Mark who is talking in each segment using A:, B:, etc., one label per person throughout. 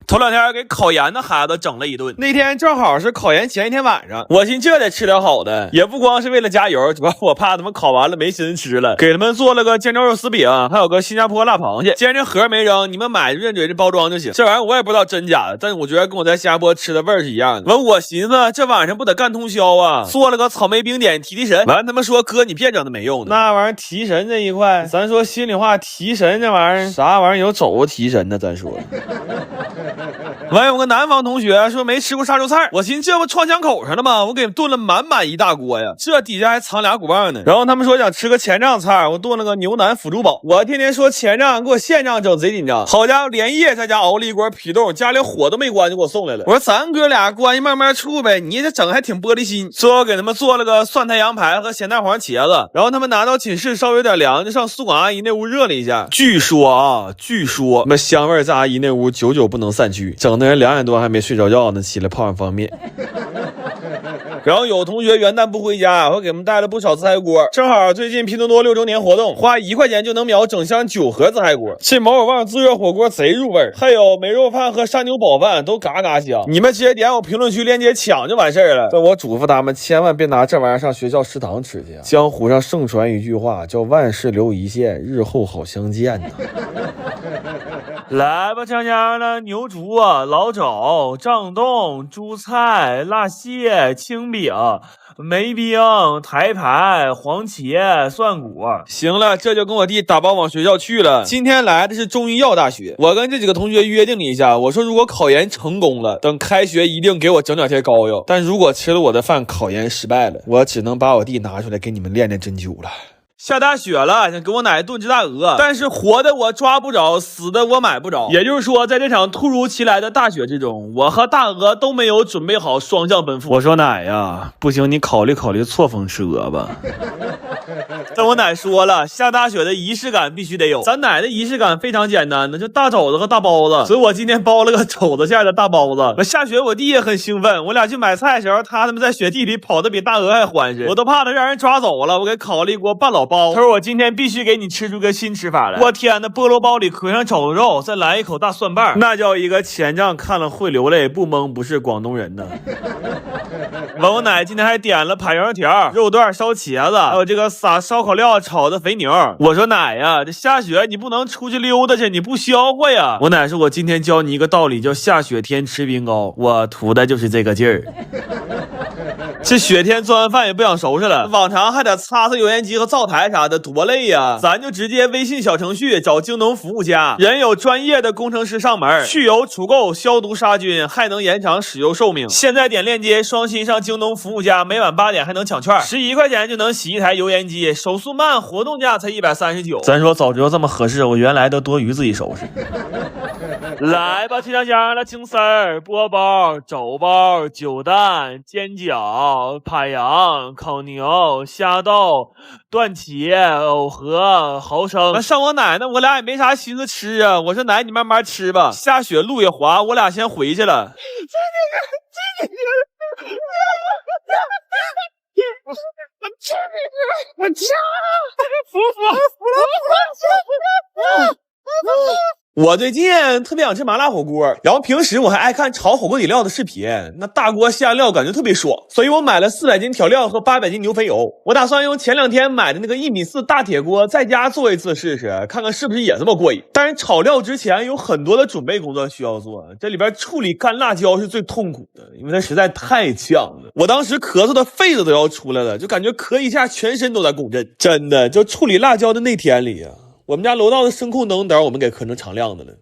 A: 头2天给考研的孩子整了一顿。那天正好是考研前一天晚上，我寻这得吃点好的，也不光是为了加油，主要我怕他们考完了没心思吃了，给他们做了个尖椒肉丝饼，还有个新加坡辣螃蟹。既然这盒没扔，你们买就认准这包装就行。这玩意儿我也不知道真假的，但是我觉得跟我在新加坡吃的味儿是一样的。完，我寻思这晚上不得干通宵啊，做了个草莓冰点提提神。完，他们说哥你别整那没用的，那玩意儿提神这一块，咱说心里话，提神这玩意儿啥玩意儿有肘子提神呢？咱说。完，有个南方同学说没吃过杀猪菜，我寻思这不创枪口上了吗？我给炖了满满一大锅呀，这底下还藏俩鼓棒呢。然后他们说想吃个前账菜，我炖了个牛腩腐猪煲。我天天说前账，给我现账整贼紧张。好家伙，连夜在家熬了一锅皮冻，家里火都没关就给我送来了。我说咱哥俩关系慢慢处呗，你这整还挺玻璃心。最后给他们做了个蒜苔羊排和咸蛋黄茄子，然后他们拿到寝室稍微有点凉，就上宿管阿姨那屋热了一下。据说那香味在阿姨那屋久久不能散去，整的人2点多还没睡着觉呢，起来泡上方便面。然后有同学元旦不回家，我给他们带了不少自嗨锅，正好最近拼多多6周年活动，花1块钱就能秒整箱9盒自嗨锅。这毛耳旺自热火锅贼入味，还有梅肉饭和山牛煲饭都嘎嘎香。你们直接点我评论区链接抢就完事儿了。但我嘱咐他们千万别拿这玩意儿上学校食堂吃去啊！江湖上盛传一句话叫万事留一线，日后好相见呐。来吧，香香的牛竹、老肘、胀冻、猪菜、辣蟹、青饼、梅冰、台牌、黄茄、蒜骨。行了，这就跟我弟打包往学校去了。今天来的是中医药大学，我跟这几个同学约定了一下，我说如果考研成功了，等开学一定给我整2天膏药，但如果吃了我的饭，考研失败了，我只能把我弟拿出来给你们练练针灸了。下大雪了，想给我奶炖只大鹅，但是活的我抓不着，死的我买不着。也就是说，在这场突如其来的大雪之中，我和大鹅都没有准备好双向奔赴。我说奶呀，不行，你考虑错峰吃鹅吧。但我奶说了，下大雪的仪式感必须得有。咱奶的仪式感非常简单的，就大肘子和大包子，所以我今天包了个肘子馅的大包子。下雪我弟也很兴奋，我俩去买菜的时候，他们在雪地里跑得比大鹅还欢实，我都怕他让人抓走了。我给烤了一锅半老包，他说我今天必须给你吃出个新吃法来。我天哪，菠萝包里搁上肘子肉，再来一口大蒜瓣，那叫一个前账看了会流泪，不懵不是广东人呢。我奶今天还点了排羊肉条、肉段烧茄子，还有这个撒烧烤料炒的肥牛。我说奶呀，这下雪你不能出去溜达去，你不消化呀。我奶说我今天教你一个道理，叫下雪天吃冰糕，我图的就是这个劲儿。这雪天做完饭也不想收拾了，往常还得擦擦油烟机和灶台啥的，多累呀！咱就直接微信小程序找京东服务家，人有专业的工程师上门，去油除垢、消毒杀菌，还能延长使用寿命。现在点链接，双薪上京东服务家，每晚8点还能抢券，11块钱就能洗一台油烟机，手速慢，活动价才139。咱说早知道这么合适，我原来都多余自己收拾。来吧，吃香的青丝儿、波包、肘包、酒蛋、煎饺、扒羊、烤牛、虾豆、段茄、藕盒、蚝生。上我奶奶，我俩也没啥心思吃啊。我说奶，你慢慢吃吧，下雪路也滑，我俩先回去了。我吃我最近特别想吃麻辣火锅，然后平时我还爱看炒火锅底料的视频，那大锅下料感觉特别爽，所以我买了400斤调料和800斤牛肥油。我打算用前2天买的那个1.4米大铁锅在家做一次试试，看看是不是也这么过瘾。但是炒料之前有很多的准备工作需要做，这里边处理干辣椒是最痛苦的，因为它实在太呛了。我当时咳嗽的肺子都要出来了，就感觉咳一下全身都在共振。真的，就处理辣椒的那天里啊，我们家楼道的声控灯我们给磕成常亮的了。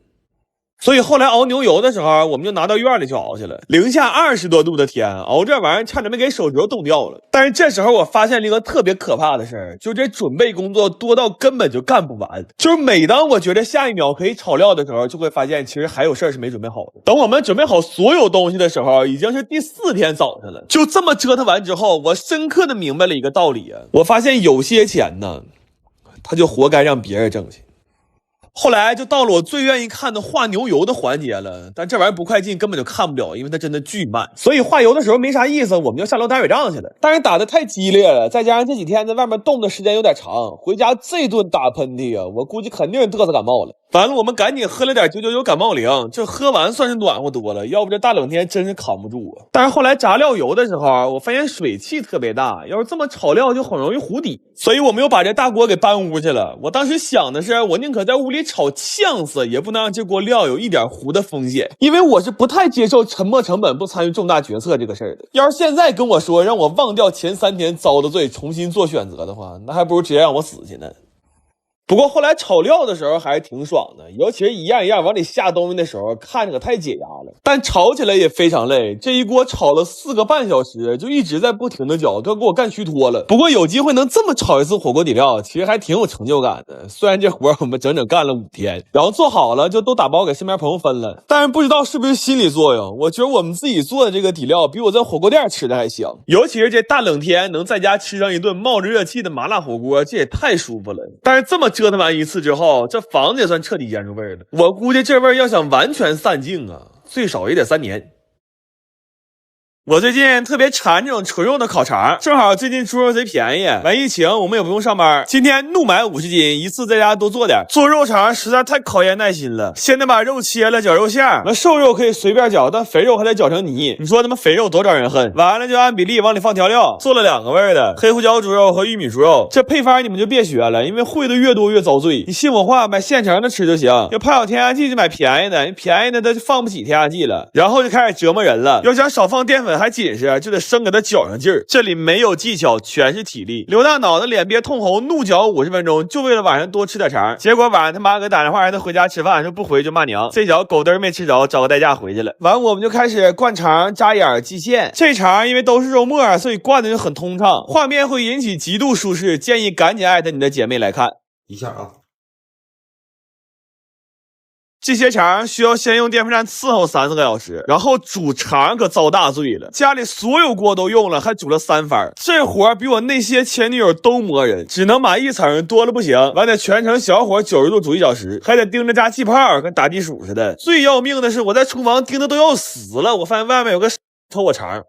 A: 所以后来熬牛油的时候，我们就拿到院里去熬去了。零下20多度的天，熬这玩意儿差点没给手指头冻掉了。但是这时候我发现了一个特别可怕的事儿，就这准备工作多到根本就干不完。就是每当我觉得下一秒可以炒料的时候，就会发现其实还有事儿是没准备好的。等我们准备好所有东西的时候，已经是第4天早上了。就这么折腾完之后，我深刻的明白了一个道理啊，我发现有些钱呢，他就活该让别人挣去。后来就到了我最愿意看的化牛油的环节了，但这玩意儿不快进根本就看不了，因为它真的巨慢，所以化油的时候没啥意思，我们就下楼打水仗去了。但是打得太激烈了，再加上这几天在外面冻的时间有点长，回家这顿打喷嚏啊，我估计肯定是嘚瑟感冒了。完了，我们赶紧喝了点999感冒灵，这喝完算是暖和多了，要不这大冷天真是扛不住啊。但是后来炸料油的时候，我发现水汽特别大，要是这么炒料就很容易糊底，所以我们又把这大锅给搬屋去了。我当时想的是，我宁可在屋里炒呛死，也不能让这锅料有一点糊的风险，因为我是不太接受沉没成本不参与重大决策这个事儿的。要是现在跟我说让我忘掉前3天遭的罪，重新做选择的话，那还不如直接让我死去呢。不过后来炒料的时候还是挺爽的，尤其是一样一样往里下东西的时候，看着可太解压了。但炒起来也非常累，这一锅炒了4个半小时，就一直在不停的搅，都给我干虚脱了。不过有机会能这么炒一次火锅底料，其实还挺有成就感的。虽然这活我们整整干了5天，然后做好了就都打包给身边朋友分了，但是不知道是不是心理作用，我觉得我们自己做的这个底料比我在火锅店吃的还香。尤其是这大冷天能在家吃上一顿冒着热气的麻辣火锅，这也太舒服了。但是这么折腾完一次之后，这房子也算彻底腌出味儿了。我估计这味儿要想完全散尽啊，最少也得3年。我最近特别馋这种纯肉的烤肠，正好最近猪肉贼便宜，完疫情我们也不用上班，今天怒买50斤，一次在家多做点。做肉肠实在太考验耐心了，先得把肉切了，绞肉馅，那瘦肉可以随便绞，但肥肉还得绞成泥。你说他妈肥肉多招人恨。完了就按比例往里放调料，做了2个味儿的黑胡椒猪肉和玉米猪肉。这配方你们就别学了，因为会的越多越遭罪。你信我话，买现成的吃就行。要怕有添加剂就买便宜的，便宜的它就放不起添加剂了，然后就开始折磨人了。要想少放淀粉还紧实，就得生给它搅上劲儿。这里没有技巧，全是体力。刘大脑的脸憋通红，怒搅50分钟，就为了晚上多吃点肠。结果晚上他妈给打电话让他回家吃饭，说不回就骂娘。这脚狗嘚没吃着，找个代驾回去了。完我们就开始灌肠、扎眼、系线。这肠因为都是肉末，所以灌的就很通畅，画面会引起极度舒适，建议赶紧艾特你的姐妹来看
B: 一下啊。
A: 这些肠需要先用电风扇伺候3-4个小时，然后煮肠可遭大罪了，家里所有锅都用了，还煮了3番，这活比我那些前女友都磨人，只能码1层，多了不行，完得全程小火90度煮1小时，还得盯着加气泡，跟打地鼠似的。最要命的是我在厨房盯的都要死了，我发现外面有个偷我肠。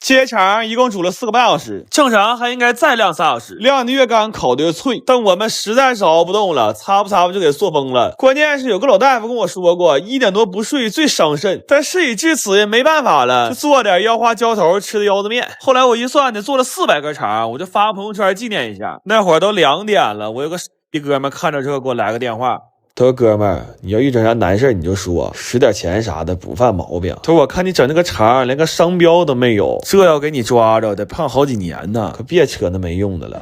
A: 这些肠一共煮了4个半小时，正常还应该再晾3小时，晾的越干烤的越脆，但我们实在是熬不动了，擦不就给塑封了。关键是有个老大夫跟我说过，1点多不睡最伤肾，但事已至此也没办法了，就做点腰花浇头吃的腰子面。后来我一算得做了400根肠，我就发朋友圈纪念一下。那会儿都2点了，我有个哥们看着这个给我来个电话，他说哥们儿，你要遇整啥难事你就说，使点钱啥的不犯毛病。他说我看你整那个肠连个商标都没有，这要给你抓着得胖好几年呢，可别扯那没用的了。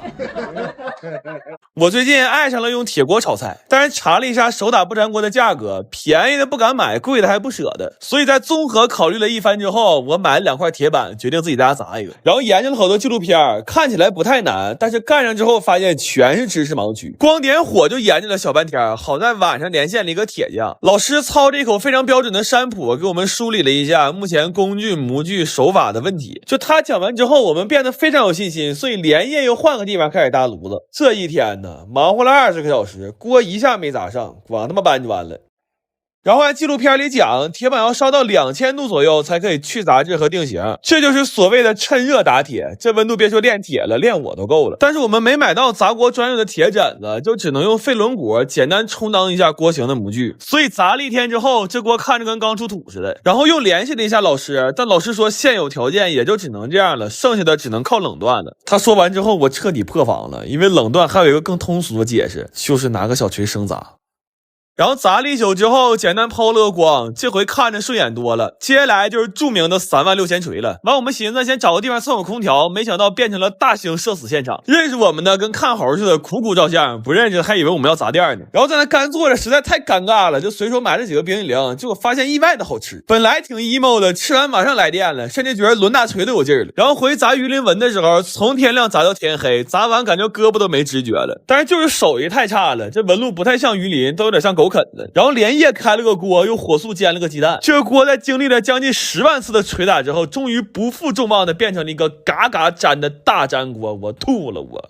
A: 我最近爱上了用铁锅炒菜，但是查了一下手打不粘锅的价格，便宜的不敢买，贵的还不舍得，所以在综合考虑了一番之后，我买了2块铁板，决定自己在家砸一个。然后研究了好多纪录片，看起来不太难，但是干上之后发现全是知识盲区，光点火就研究了小半天，好在晚上连线了一个铁匠，老师操着一口非常标准的山谱给我们梳理了一下目前工具、模具、手法的问题。就他讲完之后，我们变得非常有信心，所以连夜又换个地方开始搭炉子。这一天呢，忙活了20个小时，锅一下没砸上，光他妈搬就完了。然后按纪录片里讲，铁板要烧到2000度左右才可以去杂质和定型，这就是所谓的趁热打铁。这温度别说炼铁了，炼我都够了。但是我们没买到砸锅专用的铁枕子，就只能用废轮毂简单充当一下锅型的模具。所以砸了1天之后，这锅看着跟刚出土似的。然后又联系了一下老师，但老师说现有条件也就只能这样了，剩下的只能靠冷锻了。他说完之后，我彻底破防了，因为冷锻还有一个更通俗的解释，就是拿个小锤生砸。然后砸了1宿之后，简单抛了个光，这回看着顺眼多了。接下来就是著名的36000锤了。完，我们寻思先找个地方蹭会空调，没想到变成了大型社死现场。认识我们的跟看猴似的，苦苦照相；不认识还以为我们要砸店呢。然后在那干坐着，实在太尴尬了，就随手买了几个冰激凌，结果发现意外的好吃。本来挺 emo 的，吃完马上来电了，甚至觉得抡大锤都有劲儿了。然后回砸鱼鳞纹的时候，从天亮砸到天黑，砸完感觉胳膊都没知觉了，但是就是手艺太差了，这纹路不太像鱼鳞，都有点像狗啃的。然后连夜开了个锅，又火速煎了个鸡蛋。这个锅在经历了将近10万次的捶打之后，终于不负众望的变成了一个嘎嘎粘的大粘锅。我吐了我。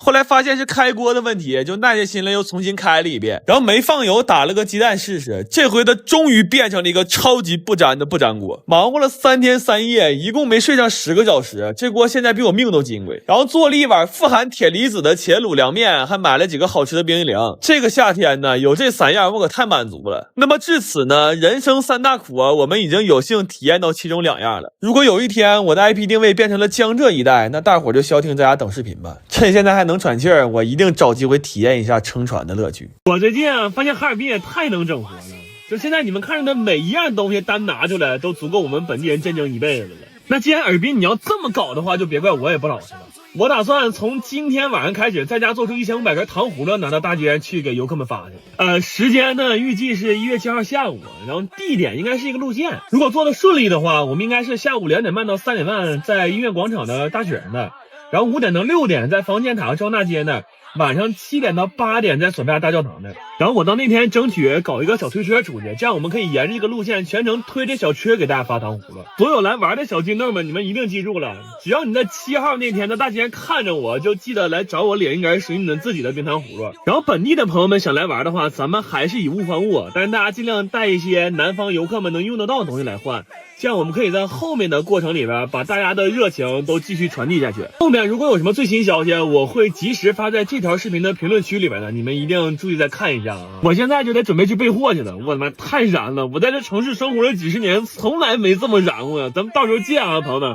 A: 后来发现是开锅的问题，就耐下心来又重新开了一遍，然后没放油，打了个鸡蛋试试。这回它终于变成了一个超级不粘的不粘锅。忙活了3天3夜，一共没睡上10个小时，这锅现在比我命都金贵。然后做了一碗富含铁离子的茄卤凉面，还买了几个好吃的冰激凌。这个夏天呢，有这3样我可太满足了。那么至此呢，人生3大苦啊，我们已经有幸体验到其中2样了。如果有一天我的 IP 定位变成了江浙一带，那大伙就消停在家等视频吧。趁现在还能喘气儿，我一定找机会体验一下撑船的乐趣。
B: 我最近发现哈尔滨也太能整活了，就现在你们看着的每一样东西单拿出来都足够我们本地人见证一辈子了。那既然尔滨你要这么搞的话，就别怪我也不老实了。我打算从今天晚上开始，在家做出1500根糖葫芦，拿到大街上去给游客们发去。时间呢预计是1月7号下午，然后地点应该是一个路线。如果做的顺利的话，我们应该是下午2点半到3点半在音乐广场的大雪上的，然后5点到6点在房建塔和张大街那儿，晚上7点到8点在索菲亚大教堂那儿。然后我到那天争取搞一个小推车出去，这样我们可以沿着这个路线全程推着小车给大家发糖葫芦。所有来玩的小金豆们，你们一定记住了，只要你在7号那天在大街上看着我，就记得来找我领一根属于你们自己的冰糖葫芦。然后本地的朋友们想来玩的话，咱们还是以物换物，但是大家尽量带一些南方游客们能用得到的东西来换，这样我们可以在后面的过程里边把大家的热情都继续传递下去。后面如果有什么最新消息，我会及时发在这条视频的评论区里边的，你们一定注意再看一下啊！我现在就得准备去备货去了，我他妈太燃了！我在这城市生活了几十年，从来没这么燃过呀！咱们到时候见啊，朋友们。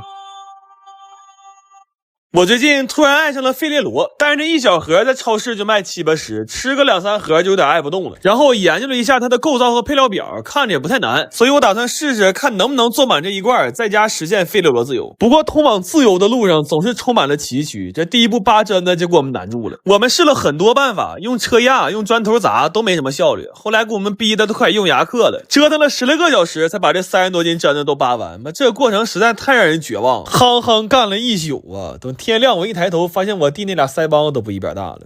A: 我最近突然爱上了费列罗，但是这一小盒在超市就卖7、8十，吃个2、3盒就有点爱不动了。然后我研究了一下它的构造和配料表，看着也不太难，所以我打算试试看能不能做满这一罐，在家实现费列罗自由。不过通往自由的路上总是充满了崎岖，这第一步扒针呢就给我们难住了。我们试了很多办法，用车压、用砖头砸都没什么效率，后来给我们逼的都快用牙刻了，折腾了10来个小时才把这30多斤针子都扒完。这个过程实在太让人绝望，夯夯干了一宿啊！等天亮我一抬头发现我弟那俩腮帮子都不一边大了。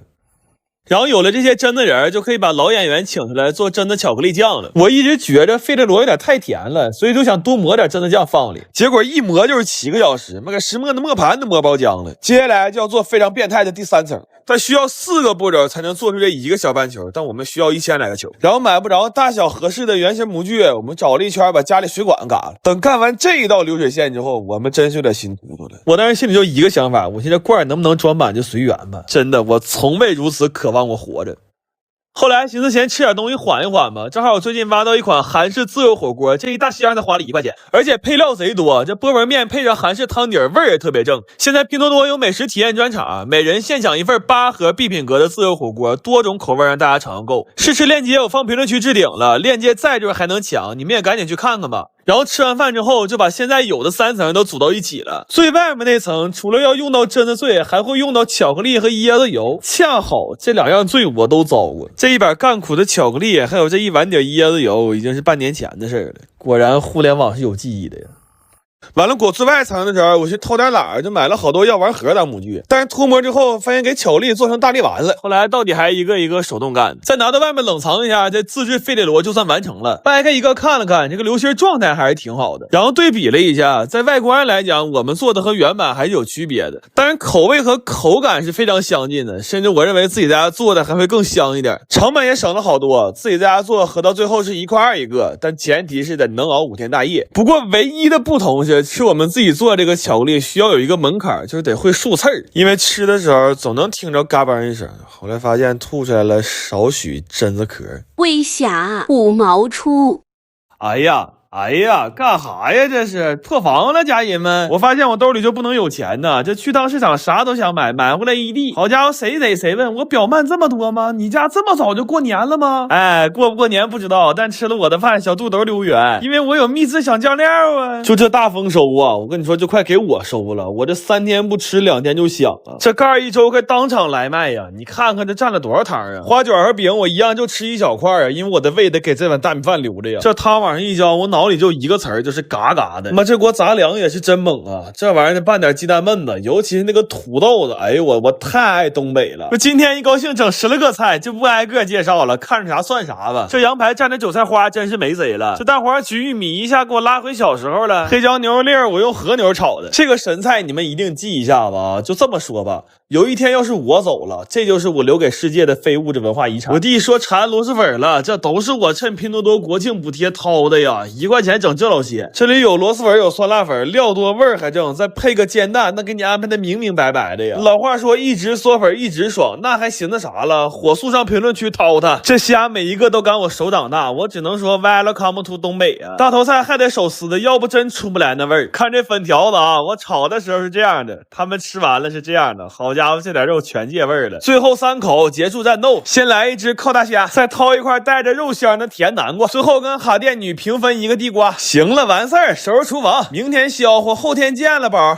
A: 然后有了这些真的人，就可以把老演员请出来做真的巧克力酱了。我一直觉着费列罗有点太甜了，所以就想多磨点真的酱放里，结果一磨就是7个小时，给石磨的磨盘都磨包浆了。接下来就要做非常变态的第3层，但需要4个步骤才能做出这1个小半球，但我们需要1000来个球。然后买不着大小合适的圆形模具，我们找了一圈把家里水管嘎了。等干完这一道流水线之后，我们真是有点心突突了。我当时心里就一个想法，我现在罐能不能装满就随缘吧。真的，我从未如此渴望过活着。后来寻思先吃点东西缓一缓吧，正好我最近挖到一款韩式自由火锅，这一大箱才花了1块钱，而且配料贼多，这波纹面配上韩式汤底，味儿也特别正。现在拼多多有美食体验专场，每人现抢1份8盒必品阁的自由火锅，多种口味让大家尝购。试吃链接我放评论区置顶了，链接在这儿还能抢，你们也赶紧去看看吧。然后吃完饭之后，就把现在有的3层都组到一起了。最外面那层除了要用到榛子碎，还会用到巧克力和椰子油，恰好这2样罪我都遭过。这一把干苦的巧克力，还有这一碗底椰子油，已经是半年前的事了。果然互联网是有记忆的呀。完了裹最外层的时候，我去偷点懒，就买了好多药丸盒当模具，但是脱模之后发现给巧克力做成大力丸了，后来到底还一个一个手动干，再拿到外面冷藏一下，这自制费列罗就算完成了。掰开一个看了看，这个流心状态还是挺好的，然后对比了一下，在外观来讲我们做的和原版还是有区别的，当然口味和口感是非常相近的，甚至我认为自己在家做的还会更香一点，成本也省了好多，自己在家做合到最后是1块2一个，但前提是得能熬5天大夜。不过唯一的不同是我们自己做这个巧克力需要有一个门槛，就是得会竖刺儿，因为吃的时候总能听着嘎嘣一声，后来发现吐出来了少许榛子壳。
C: 微霞5毛出。
A: 哎呀，干哈呀？这是破防了，家人们！我发现我兜里就不能有钱呢，这去趟市场啥都想买，买回来一地。好家伙，谁逮谁问我表慢这么多吗？你家这么早就过年了吗？哎，过不过年不知道，但吃了我的饭小肚兜溜圆，因为我有秘制小酱料啊。就这大丰收啊，我跟你说就快给我收了，我这3天不吃2天就响了。这盖一周该当场来卖呀！你看看这占了多少汤啊！花卷和饼我一样就吃1小块啊，因为我的胃得给这碗大米饭留着呀。这汤往上一浇，我脑脑里就一个词儿，就是嘎嘎的。妈，这锅杂粮也是真猛啊！这玩意儿拌点鸡蛋焖子，尤其是那个土豆子，哎呦我太爱东北了。今天一高兴整10来个菜，就不挨个介绍了，看着啥算啥吧。这羊排蘸着韭菜花真是没谁了。这蛋黄焗玉米一下给我拉回小时候了。黑椒牛肉粒我用和牛炒的，这个神菜你们一定记一下子啊！就这么说吧，有一天要是我走了，这就是我留给世界的非物质文化遗产。我弟说馋螺蛳粉了，这都是我趁拼多多国庆补贴掏的呀，1块钱整这老些。这里有螺蛳粉，有酸辣粉，料多味儿还正，再配个煎蛋，那给你安排的明明白白的呀。老话说一直嗦粉一直爽，那还寻思啥了？火速上评论区掏它，这虾每一个都赶我手长大，我只能说 Welcome to 东北啊！大头菜还得手撕的，要不真出不来那味儿。看这粉条子啊，我炒的时候是这样的，他们吃完了是这样的，好家伙，这点肉全借味儿了。最后3口结束战斗，先来一只烤大虾，再掏一块带着肉香的甜南瓜，最后跟哈店女平分一个地瓜。行了，完事儿，收拾厨房，明天消化，后天见了宝。